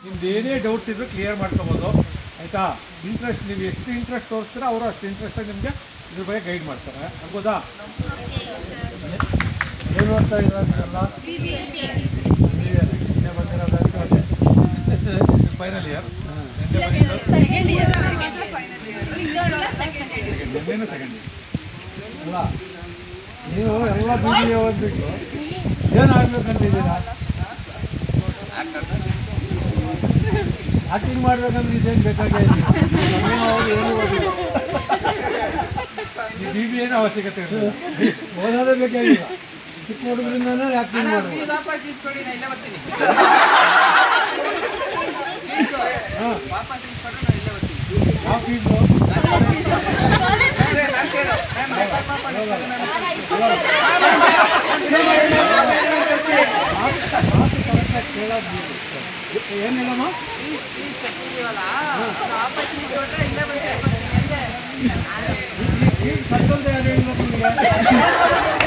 ನಿಮ್ದು ಏನೇ ಡೌಟ್ಸ್ ಇದ್ದರೂ ಕ್ಲಿಯರ್ ಮಾಡ್ಕೊಬೋದು ಆಯಿತಾ. ಇಂಟ್ರೆಸ್ಟ್ ನೀವು ಎಷ್ಟು ಇಂಟ್ರೆಸ್ಟ್ ತೋರಿಸ್ತೀರೋ ಅವರು ಅಷ್ಟು ಇಂಟ್ರೆಸ್ಟಾಗಿ ನಿಮಗೆ ಇದ್ರ ಬಗ್ಗೆ ಗೈಡ್ ಮಾಡ್ತಾರೆ. ಆಗ್ಬೋದಾ? ಏನು ಓದ್ತಾ ಇರೋಲ್ಲ ಫೈನಲ್ ಇಯರ್ ಸೆಕೆಂಡ್ ಇಯರ್ ಅಲ್ಲ. ನೀವು ಎಲ್ಲ ಬಿ ಬಿ ಎ ಓದ್ಬಿಟ್ಟು ಏನಾಗಬೇಕಂತಿದ್ದೀರಾ? ಆಕ್ಟಿಂಗ್ ಮಾಡ್ಬೇಕಂದ್ರೆ ಇದೇನು ಬೇಕಾಗೇ ಇಲ್ಲ. ಏನು ಓದಿಲ್ಲ, ಈ ಬಿ ಬಿ ಏನು ಅವಶ್ಯಕತೆ ಇರಲಿಲ್ಲ, ಓದೋದೇ ಬೇಕಾಗಿಲ್ಲ. ಚಿಕ್ಕ ಹುಡುಗರಿಂದನೇ ಆಕ್ಟಿಂಗ್ ಮಾಡಬೇಕು. ಯಾವ ಫೀಸು? ಏನು ಹೇಳಮ್ಮ? ಕಟ್ಟಲ್ದೆ ಯಾರು ಹೇಳ್ಬೇಕು ನಿಮಗೆ?